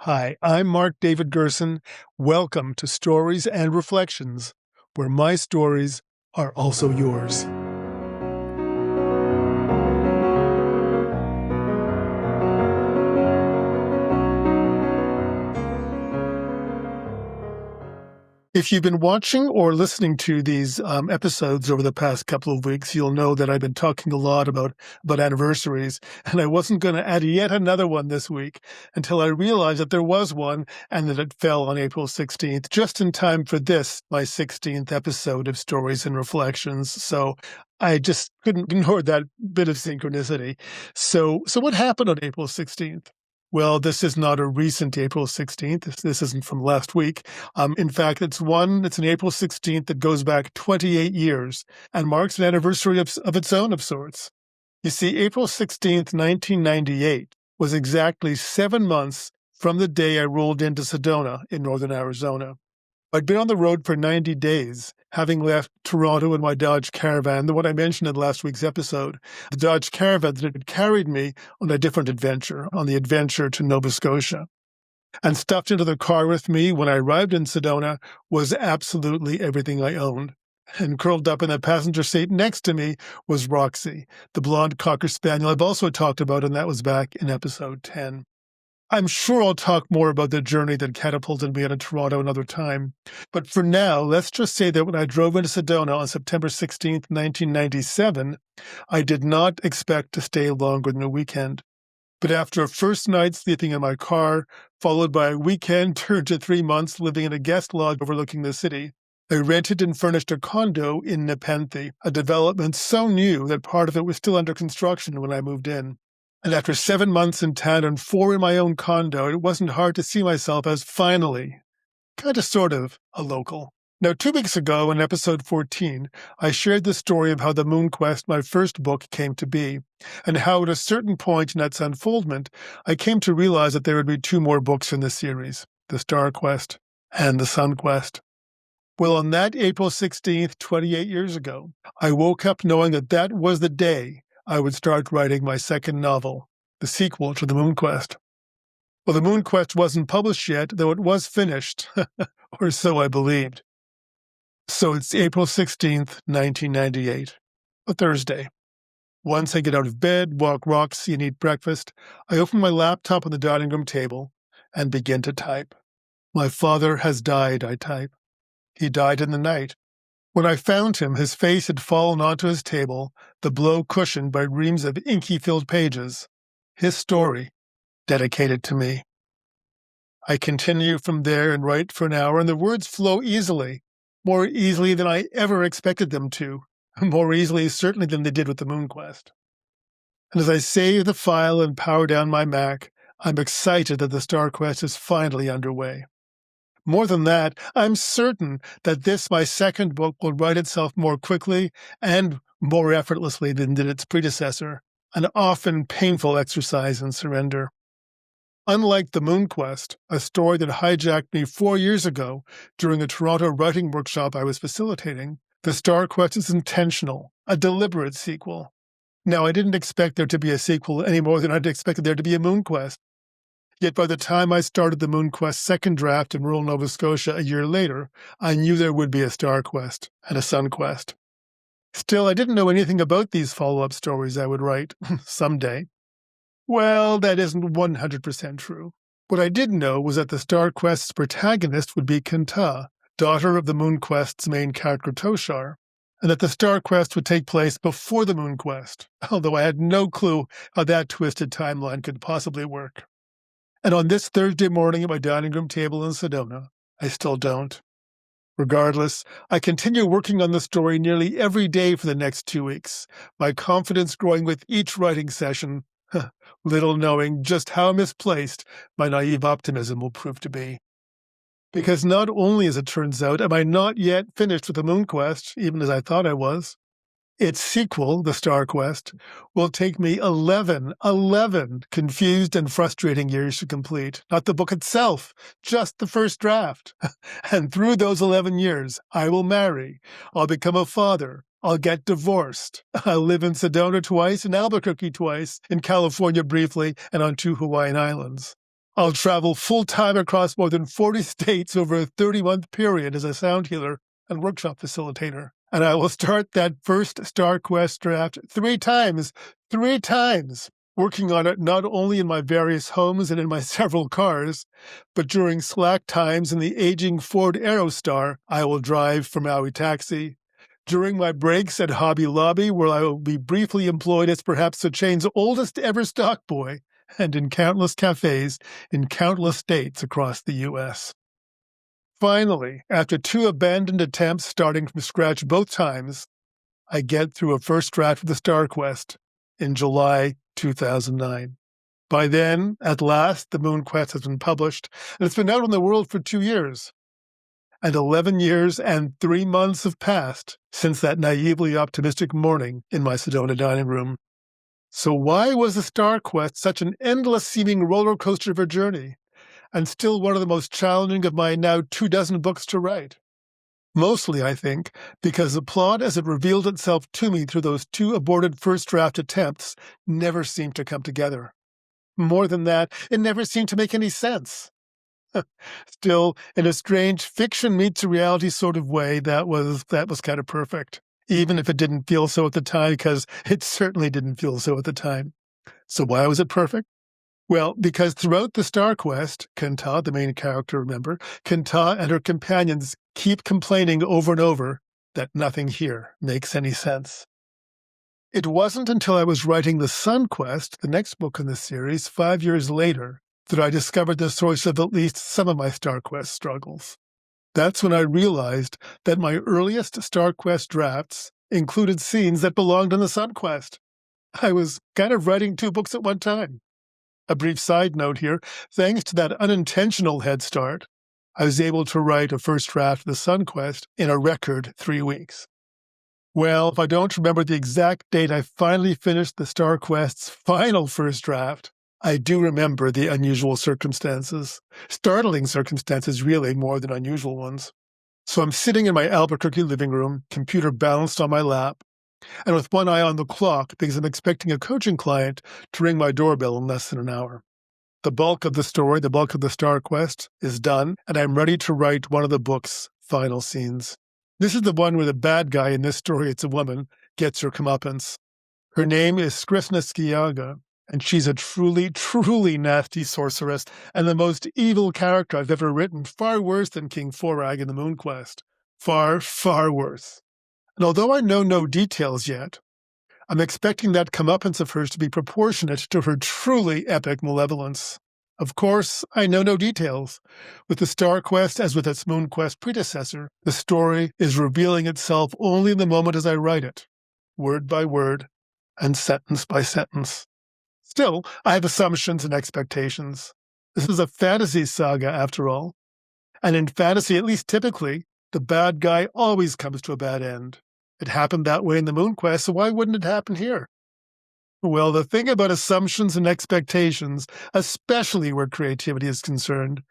Hi, I'm Mark David Gerson. Welcome to Stories and Reflections, where my stories are also yours. If you've been watching or listening to these episodes over the past couple of weeks, you'll know that I've been talking a lot about anniversaries, and I wasn't going to add yet another one this week until I realized that there was one and that it fell on April 16th, just in time for this, my 16th episode of Stories and Reflections. So I just couldn't ignore that bit of synchronicity. So what happened on April 16th? Well, this is not a recent April 16th. This isn't from last week. In fact, it's an April 16th that goes back 28 years and marks an anniversary of its own of sorts. You see, April 16th, 1998 was exactly 7 months from the day I rolled into Sedona in northern Arizona. I'd been on the road for 90 days, having left Toronto in my Dodge Caravan, the one I mentioned in last week's episode, the Dodge Caravan that had carried me on a different adventure, on the adventure to Nova Scotia. And stuffed into the car with me when I arrived in Sedona was absolutely everything I owned. And curled up in the passenger seat next to me was Roxy, the blonde Cocker Spaniel I've also talked about, and that was back in episode 10. I'm sure I'll talk more about the journey that catapulted me out of Toronto another time. But for now, let's just say that when I drove into Sedona on September 16th, 1997, I did not expect to stay longer than a weekend. But after a first night sleeping in my car, followed by a weekend turned to 3 months living in a guest lodge overlooking the city, I rented and furnished a condo in Nepenthe, a development so new that part of it was still under construction when I moved in. And after 7 months in town and 4 in my own condo, it wasn't hard to see myself as finally, sort of, a local. Now, 2 weeks ago in episode 14, I shared the story of how the Moon Quest, my first book, came to be, and how at a certain point in its unfoldment, I came to realize that there would be 2 more books in the series, the Star Quest and the Sun Quest. Well, on that April 16th, 28 years ago, I woke up knowing that that was the day I would start writing my second novel, the sequel to The Moon Quest. Well, The Moon Quest wasn't published yet, though it was finished, or so I believed. So it's April 16th, 1998, a Thursday. Once I get out of bed, walk Roxy, and eat breakfast, I open my laptop on the dining room table and begin to type. My father has died, I type. He died in the night. When I found him, his face had fallen onto his table, the blow cushioned by reams of inky-filled pages. His story, dedicated to me. I continue from there and write for an hour, and the words flow easily, more easily than I ever expected them to, more easily certainly than they did with the Moon Quest. And as I save the file and power down my Mac, I'm excited that the Star Quest is finally underway. More than that, I'm certain that this, my second book, will write itself more quickly and more effortlessly than did its predecessor, an often painful exercise in surrender. Unlike The Moon Quest, a story that hijacked me 4 years ago during a Toronto writing workshop I was facilitating, The Star Quest is intentional, a deliberate sequel. Now, I didn't expect there to be a sequel any more than I'd expected there to be a Moon Quest. Yet by the time I started the Moon Quest second draft in rural Nova Scotia a year later, I knew there would be a Star Quest and a Sun Quest. Still, I didn't know anything about these follow-up stories I would write someday. Well, that isn't 100% true. What I did know was that the Star Quest's protagonist would be Kenta, daughter of the Moon Quest's main character Toshar, and that the Star Quest would take place before the Moon Quest, although I had no clue how that twisted timeline could possibly work. And on this Thursday morning at my dining room table in Sedona, I still don't. Regardless, I continue working on the story nearly every day for the next 2 weeks, my confidence growing with each writing session, little knowing just how misplaced my naive optimism will prove to be. Because not only, as it turns out, am I not yet finished with the Moon Quest, even as I thought I was, its sequel, The Star Quest, will take me 11 confused and frustrating years to complete. Not the book itself, just the first draft. And through those 11 years, I will marry, I'll become a father, I'll get divorced, I'll live in Sedona twice, in Albuquerque twice, in California briefly, and on 2 Hawaiian islands. I'll travel full-time across more than 40 states over a 30-month period as a sound healer and workshop facilitator. And I will start that first Star Quest draft 3 times, working on it not only in my various homes and in my several cars, but during slack times in the aging Ford Aerostar I will drive for Maui Taxi, during my breaks at Hobby Lobby, where I will be briefly employed as perhaps the chain's oldest ever stock boy, and in countless cafes in countless states across the U.S. Finally, after 2 abandoned attempts starting from scratch both times, I get through a first draft of the Star Quest in July 2009. By then, at last, the Moon Quest has been published, and it's been out in the world for 2 years. And 11 years and 3 months have passed since that naively optimistic morning in my Sedona dining room. So why was the Star Quest such an endless-seeming roller coaster of a journey, and still one of the most challenging of my now 24 books to write? Mostly, I think, because the plot as it revealed itself to me through those 2 aborted first draft attempts never seemed to come together. More than that, it never seemed to make any sense. Still, in a strange fiction meets reality sort of way, that was kind of perfect, even if it didn't feel so at the time, because it certainly didn't feel so at the time. So why was it perfect? Well, because throughout the Star Quest, Kenta, the main character, remember, Kenta and her companions keep complaining over and over that nothing here makes any sense. It wasn't until I was writing the Sun Quest, the next book in the series, 5 years later, that I discovered the source of at least some of my Star Quest struggles. That's when I realized that my earliest Star Quest drafts included scenes that belonged in the Sun Quest. I was kind of writing 2 books at one time. A brief side note here, thanks to that unintentional head start, I was able to write a first draft of the Sun Quest in a record 3 weeks. Well, if I don't remember the exact date I finally finished the Star Quest's final first draft, I do remember the unusual circumstances. Startling circumstances, really, more than unusual ones. So I'm sitting in my Albuquerque living room, computer balanced on my lap, and with one eye on the clock because I'm expecting a coaching client to ring my doorbell in less than an hour. The bulk of the story, the bulk of the Star Quest, is done, and I'm ready to write one of the book's final scenes. This is the one where the bad guy in this story, it's a woman, gets her comeuppance. Her name is Skrisna Skiaga, and she's a truly, truly nasty sorceress and the most evil character I've ever written, far worse than King Forag in the Moon Quest. Far, far worse. And although I know no details yet, I'm expecting that comeuppance of hers to be proportionate to her truly epic malevolence. Of course, I know no details. With the Star Quest, as with its Moon Quest predecessor, the story is revealing itself only in the moment as I write it, word by word and sentence by sentence. Still, I have assumptions and expectations. This is a fantasy saga, after all. And in fantasy, at least typically, the bad guy always comes to a bad end. It happened that way in the Moon Quest, so why wouldn't it happen here? Well, the thing about assumptions and expectations, especially where creativity is concerned,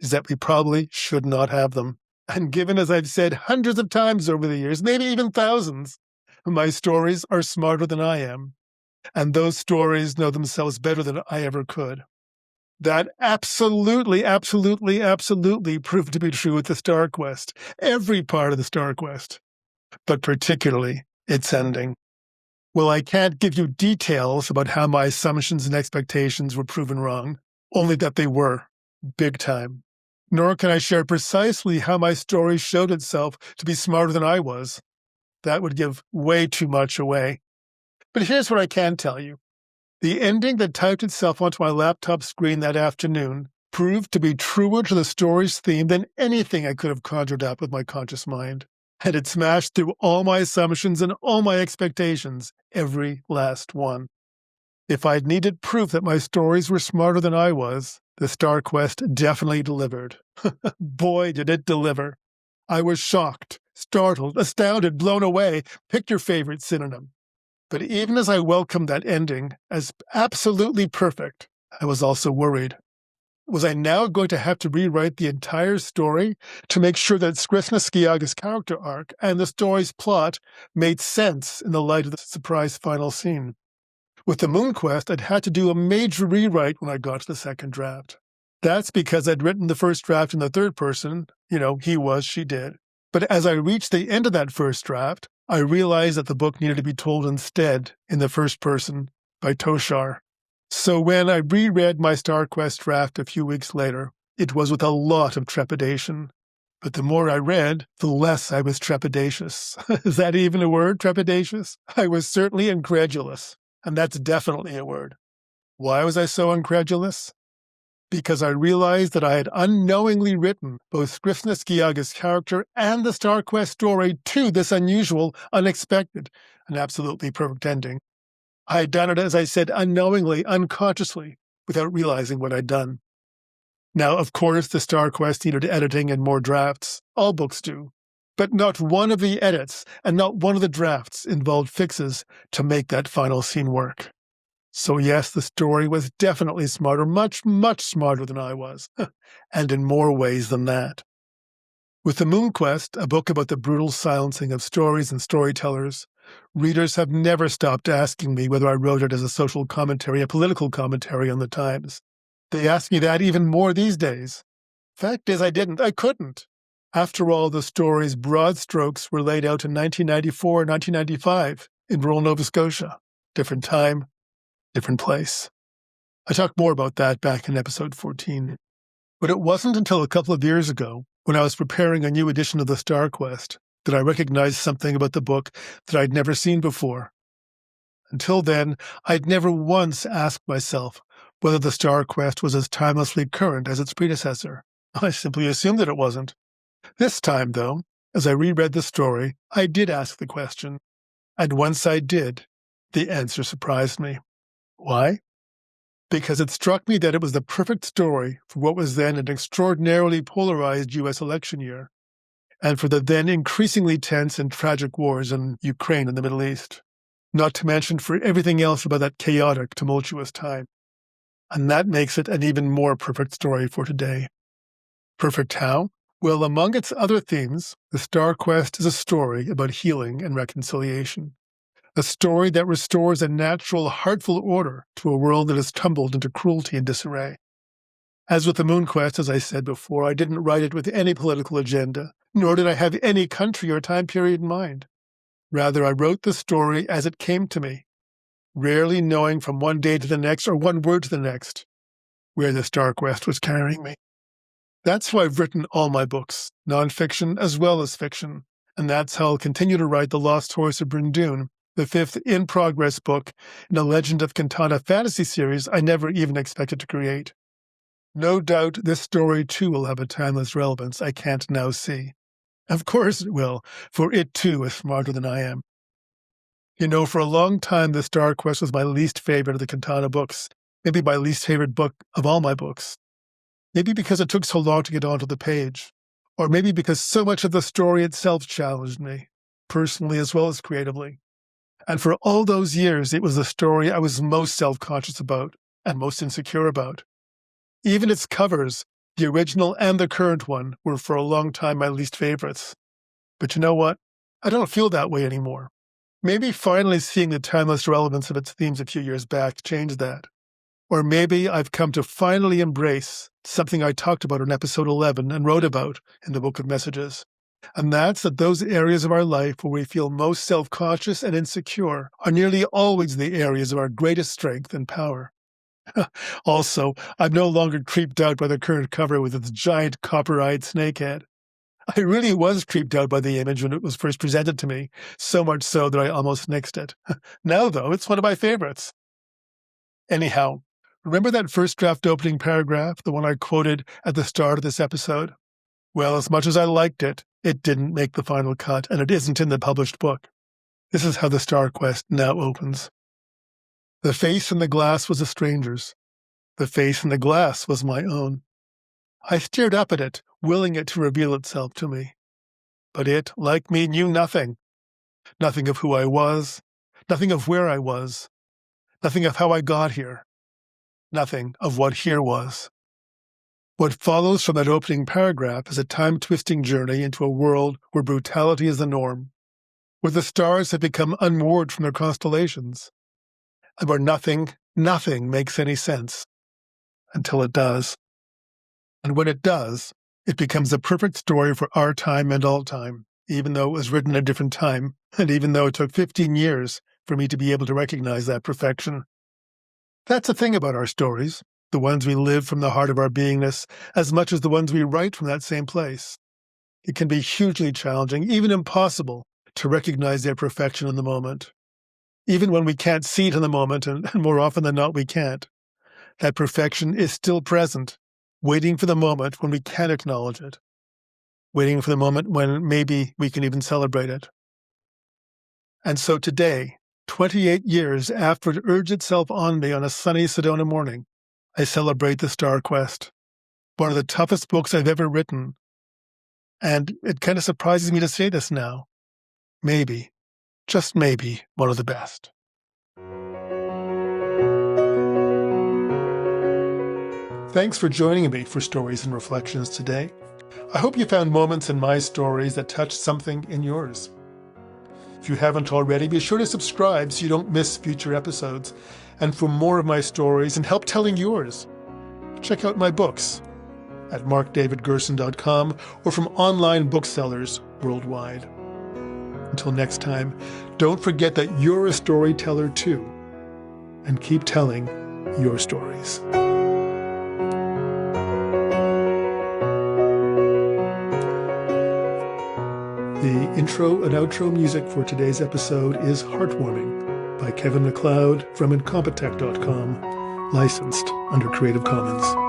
is that we probably should not have them. And given, as I've said hundreds of times over the years, maybe even thousands, my stories are smarter than I am. And those stories know themselves better than I ever could. That absolutely, absolutely, absolutely proved to be true with the Star Quest. Every part of the Star Quest. But particularly its ending. Well, I can't give you details about how my assumptions and expectations were proven wrong, only that they were, big time. Nor can I share precisely how my story showed itself to be smarter than I was. That would give way too much away. But here's what I can tell you. The ending that typed itself onto my laptop screen that afternoon proved to be truer to the story's theme than anything I could have conjured up with my conscious mind. And it smashed through all my assumptions and all my expectations, every last one. If I'd needed proof that my stories were smarter than I was, the Star Quest definitely delivered. Boy, did it deliver. I was shocked, startled, astounded, blown away. Pick your favorite synonym. But even as I welcomed that ending as absolutely perfect, I was also worried. Was I now going to have to rewrite the entire story to make sure that Skrisna Skiaga's character arc and the story's plot made sense in the light of the surprise final scene? With the Moon Quest, I'd had to do a major rewrite when I got to the second draft. That's because I'd written the first draft in the third person, he was, she did. But as I reached the end of that first draft, I realized that the book needed to be told instead in the first person by Toshar. So when I reread my StarQuest draft a few weeks later, it was with a lot of trepidation. But the more I read, the less I was trepidatious. Is that even a word, trepidatious? I was certainly incredulous, and that's definitely a word. Why was I so incredulous? Because I realized that I had unknowingly written both Skrifsniskiaga's character and the StarQuest story to this unusual, unexpected, and absolutely perfect ending. I had done it, as I said, unknowingly, unconsciously, without realizing what I'd done. Now, of course, the StarQuest needed editing and more drafts. All books do. But not one of the edits and not one of the drafts involved fixes to make that final scene work. So yes, the story was definitely smarter, much, much smarter than I was, and in more ways than that. With The Moon Quest, a book about the brutal silencing of stories and storytellers, readers have never stopped asking me whether I wrote it as a social commentary, a political commentary on the times. They ask me that even more these days. Fact is, I didn't. I couldn't. After all, the story's broad strokes were laid out in 1994 and 1995 in rural Nova Scotia. Different time, different place. I talked more about that back in episode 14. But it wasn't until a couple of years ago, when I was preparing a new edition of the StarQuest, that I recognized something about the book that I'd never seen before. Until then, I'd never once asked myself whether the StarQuest was as timelessly current as its predecessor. I simply assumed that it wasn't. This time, though, as I reread the story, I did ask the question. And once I did, the answer surprised me. Why? Because it struck me that it was the perfect story for what was then an extraordinarily polarized U.S. election year, and for the then increasingly tense and tragic wars in Ukraine and the Middle East, not to mention for everything else about that chaotic, tumultuous time. And that makes it an even more perfect story for today. Perfect how? Well, among its other themes, the StarQuest is a story about healing and reconciliation. A story that restores a natural, heartful order to a world that has tumbled into cruelty and disarray. As with the Moon Quest, as I said before, I didn't write it with any political agenda, nor did I have any country or time period in mind. Rather, I wrote the story as it came to me, rarely knowing from one day to the next or one word to the next where the StarQuest was carrying me. That's why I've written all my books, nonfiction as well as fiction, and that's how I'll continue to write The Lost Horse of Bryndoon, the fifth in-progress book in a Legend of Cantana fantasy series I never even expected to create. No doubt this story too will have a timeless relevance I can't now see. Of course it will, for it too is smarter than I am. For a long time, the StarQuest was my least favorite of the Cantana books, maybe my least favorite book of all my books. Maybe because it took so long to get onto the page, or maybe because so much of the story itself challenged me, personally as well as creatively. And for all those years, it was the story I was most self-conscious about and most insecure about. Even its covers, the original and the current one, were for a long time my least favorites. But you know what? I don't feel that way anymore. Maybe finally seeing the timeless relevance of its themes a few years back changed that. Or maybe I've come to finally embrace something I talked about in episode 11 and wrote about in the Book of Messages. And that's that those areas of our life where we feel most self-conscious and insecure are nearly always the areas of our greatest strength and power. Also, I'm no longer creeped out by the current cover with its giant copper-eyed snakehead. I really was creeped out by the image when it was first presented to me, so much so that I almost nixed it. Now, though, it's one of my favorites. Anyhow, remember that first draft opening paragraph, the one I quoted at the start of this episode? Well, as much as I liked it, it didn't make the final cut, and it isn't in the published book. This is how the StarQuest now opens. The face in the glass was a stranger's. The face in the glass was my own. I stared up at it, willing it to reveal itself to me. But it, like me, knew nothing. Nothing of who I was, nothing of where I was, nothing of how I got here, nothing of what here was. What follows from that opening paragraph is a time-twisting journey into a world where brutality is the norm, where the stars have become unmoored from their constellations, and where nothing makes any sense, until it does. And when it does, it becomes a perfect story for our time and all time, even though it was written at a different time, and even though it took 15 years for me to be able to recognize that perfection. That's the thing about our stories, the ones we live from the heart of our beingness, as much as the ones we write from that same place. It can be hugely challenging, even impossible, to recognize their perfection in the moment. Even when we can't see it in the moment, and more often than not we can't, that perfection is still present, waiting for the moment when we can acknowledge it, waiting for the moment when maybe we can even celebrate it. And so today, 28 years after it urged itself on me on a sunny Sedona morning, I celebrate The Star Quest, one of the toughest books I've ever written. And it kind of surprises me to say this now. Maybe, just maybe, one of the best. Thanks for joining me for Stories and Reflections today. I hope you found moments in my stories that touched something in yours. If you haven't already, be sure to subscribe so you don't miss future episodes. And for more of my stories and help telling yours, check out my books at markdavidgerson.com or from online booksellers worldwide. Until next time, don't forget that you're a storyteller too, and keep telling your stories. The intro and outro music for today's episode is Heartwarming by Kevin MacLeod from Incompetech.com, licensed under Creative Commons.